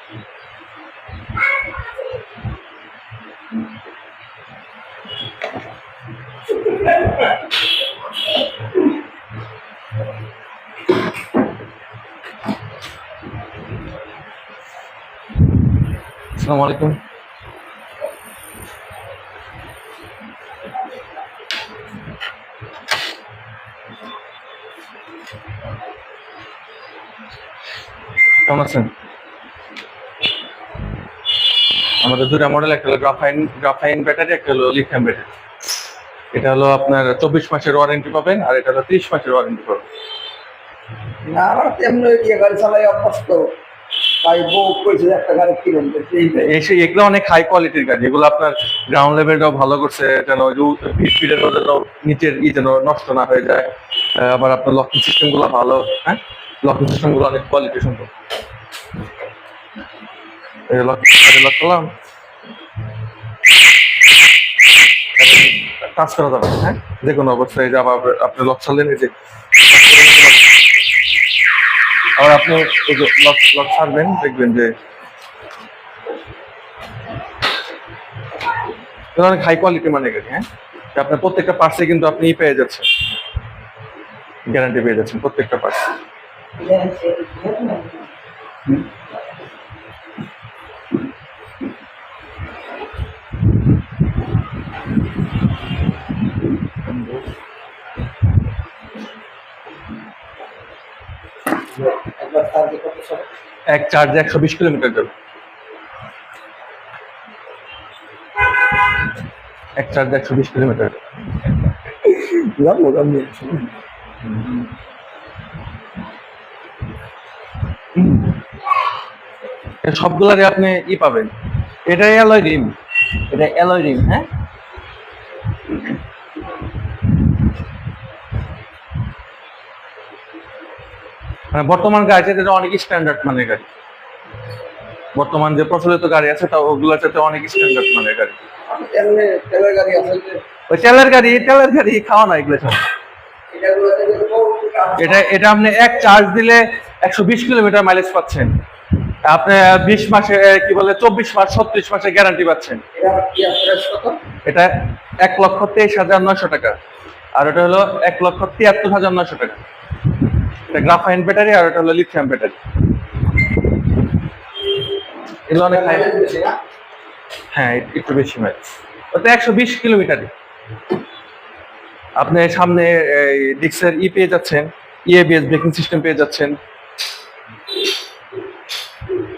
আসসালামু আলাইকুম। কেমন আছেন? আমাদের দুটা মডেল, একটা হলো গ্রাফাইন ব্যাটারি, একটা হলো লিথিয়াম ব্যাটারি। এটা হলো আপনার 24 মাসের ওয়ারেন্টি পাবেন, আর এটা হলো 30 মাসের ওয়ারেন্টি পাবেন। না আমার তেমনি গাড়ি চালাই অভ্যস্ত, তাই বউ কইছে একটা গাড়ি কিনুন। এগুলো অনেক হাই কোয়ালিটির গাড়ি, এগুলো আপনার গ্রাউন্ড লেভেলটাও ভালো করছে, যেন স্পিডের যেন নিচের যেন নষ্ট না হয়ে যায়। আবার আপনার লকিং সিস্টেম গুলো ভালো, হ্যাঁ লকিং সিস্টেম গুলো অনেক কোয়ালিটি সম্ভব। লক করলাম, কাজ করা যাবে, হ্যাঁ যে কোনো অবস্থায়। যে আবার আপনি লক ছাড়লেন, এই যে আবার আপনি এই যে লক ছাড়বেন, দেখবেন যে অনেক হাই কোয়ালিটি মানে গাড়ি। হ্যাঁ, আপনার প্রত্যেকটা পার্টসে কিন্তু আপনি পেয়ে যাচ্ছেন, গ্যারান্টি পেয়ে যাচ্ছেন প্রত্যেকটা পার্টস। এক চার্জে 120 কিলোমিটার যাবে, এক চার্জে 120 কিলোমিটার। সবগুলারে আপনি পাবেন। এটা অ্যালয় রিম, এটা অ্যালয় রিম। হ্যাঁ, মানে বর্তমান গাড়ি এটা অনেক স্ট্যান্ডার্ড মানের গাড়ি। বর্তমান যে প্রচলিত গাড়ি আছে তা ওগুলোর সাথে অনেক স্ট্যান্ডার্ড মানের গাড়ি। ওই তেলের গাড়ি খাওয়া না এগুলো সব। এটা আপনি এক চার্জ দিলে 120 কিলোমিটার মাইলেজ পাচ্ছেন। আপনি 20 মাসে কি বলে 24 মাস 36 মাসে গ্যারান্টি পাচ্ছেন। এটা 1,23,900 টাকা, আর ওটা হলো 1,73,900 টাকা। এটা গ্রাফাইন ব্যাটারি, আর ওটা হলো লিথিয়াম ব্যাটারি। এগুলো অনেক হ্যাঁ একটু বেশি মাইলেজ। ওটা 120 কিলোমিটারে আপনি সামনে ডিক্সের পেয়ে যাচ্ছেন, EABS ব্রেকিং সিস্টেম পেয়ে যাচ্ছেন।